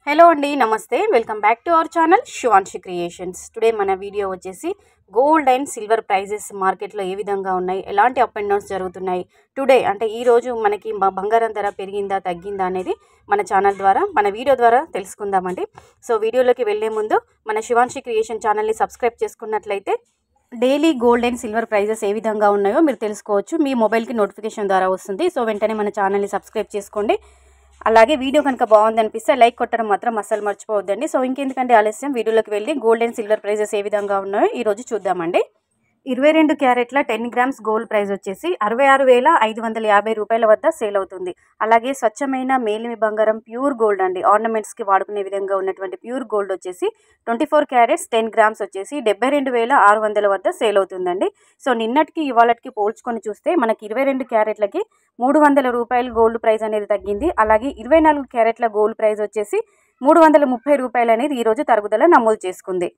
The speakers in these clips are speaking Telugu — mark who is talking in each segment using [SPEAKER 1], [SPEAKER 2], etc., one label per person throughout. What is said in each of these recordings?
[SPEAKER 1] హలో అండి, నమస్తే. Welcome back to our channel Shivanshi creations. Today మన వీడియో వచ్చేసి గోల్డ్ అండ్ సిల్వర్ ప్రైజెస్ మార్కెట్లో ఏ విధంగా ఉన్నాయి, ఎలాంటి అప్ అండ్ డౌన్స్ జరుగుతున్నాయి, టుడే అంటే ఈరోజు మనకి బంగారం ధర పెరిగిందా తగ్గిందా అనేది మన ఛానల్ ద్వారా మన వీడియో ద్వారా తెలుసుకుందామండి. సో వీడియోలోకి వెళ్ళే ముందు మన శివాన్షి క్రియేషన్ ఛానల్ని సబ్స్క్రైబ్ చేసుకున్నట్లయితే daily gold and silver prizes ఏ విధంగా ఉన్నాయో మీరు తెలుసుకోవచ్చు. మీ మొబైల్కి నోటిఫికేషన్ ద్వారా వస్తుంది. సో వెంటనే మన ఛానల్ని సబ్స్క్రైబ్ చేసుకోండి. అలాగే వీడియో కనుక బాగుందనిపిస్తే లైక్ కొట్టడం మాత్రం అస్సలు మర్చిపోవద్దండి. సో ఇంకెందుకంటే ఆలస్యం, వీడియోలోకి వెళ్ళి గోల్డ్ అండ్ సిల్వర్ ప్రైజెస్ ఏ విధంగా ఉన్నాయో ఈరోజు చూద్దామండి. 22 క్యారెట్ల 10 గ్రామ్స్ గోల్డ్ ప్రైస్ వచ్చేసి 66,550 రూపాయల వద్ద సేల్ అవుతుంది. అలాగే స్వచ్ఛమైన మేలిమి బంగారం ప్యూర్ గోల్డ్ అండి, ఆర్నమెంట్స్కి వాడుకునే విధంగా ఉన్నటువంటి ప్యూర్ గోల్డ్ వచ్చేసి 24 క్యారెట్స్ 10 గ్రామ్స్ వచ్చేసి 72,600 వద్ద సేల్ అవుతుందండి. సో నిన్నటికి ఇవాళకి పోల్చుకొని చూస్తే మనకి 22 క్యారెట్లకి 300 రూపాయలు గోల్డ్ ప్రైస్ అనేది తగ్గింది. అలాగే 24 క్యారెట్ల గోల్డ్ ప్రైస్ వచ్చేసి 330 రూపాయలు అనేది ఈరోజు తరుగుదల నమోదు చేసుకుంది.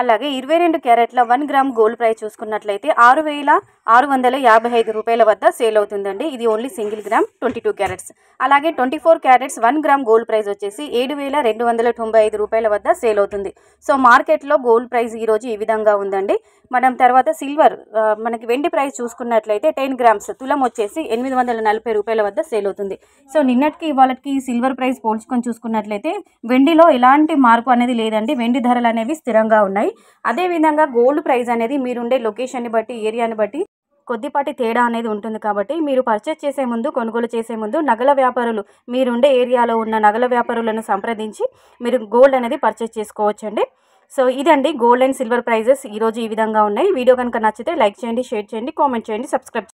[SPEAKER 1] అలాగే 22 క్యారెట్ల 1 గ్రామ్ గోల్డ్ ప్రైస్ చూసుకున్నట్లయితే 6,655 రూపాయల వద్ద సేల్ అవుతుందండి. ఇది ఓన్లీ సింగిల్ గ్రామ్ 22 క్యారెట్స్. అలాగే 24 క్యారెట్స్ 1 గ్రామ్ గోల్డ్ ప్రైస్ వచ్చేసి 7,295 రూపాయల వద్ద సేల్ అవుతుంది. సో మార్కెట్లో గోల్డ్ ప్రైస్ ఈరోజు ఈ విధంగా ఉందండి. మనం తర్వాత సిల్వర్, మనకి వెండి ప్రైస్ చూసుకున్నట్లయితే 10 గ్రామ్స్ తులం వచ్చేసి 840 రూపాయల వద్ద సేల్ అవుతుంది. సో నిన్నటికి ఇవాళకి సిల్వర్ ప్రైస్ పోల్చుకొని చూసుకున్నట్లయితే వెండిలో ఎలాంటి మార్పు అనేది లేదండి. వెండి ధరలు అనేవి స్థిరంగా ఉన్నాయి. అదేవిధంగా గోల్డ్ ప్రైస్ అనేది మీరుండే లొకేషన్ని బట్టి, ఏరియాని బట్టి కొద్దిపాటి తేడా అనేది ఉంటుంది. కాబట్టి మీరు పర్చేస్ చేసే ముందు, కొనుగోలు చేసే ముందు నగల వ్యాపారులు, మీరుండే ఏరియాలో ఉన్న నగల వ్యాపారులను సంప్రదించి మీరు గోల్డ్ అనేది పర్చేస్ చేసుకోవచ్చండి. సో ఇదండి గోల్డ్ అండ్ సిల్వర్ ప్రైజెస్ ఈరోజు ఈ విధంగా ఉన్నాయి. వీడియో కనుక నచ్చితే లైక్ చేయండి, షేర్ చేయండి, కామెంట్ చేయండి, సబ్స్క్రైబ్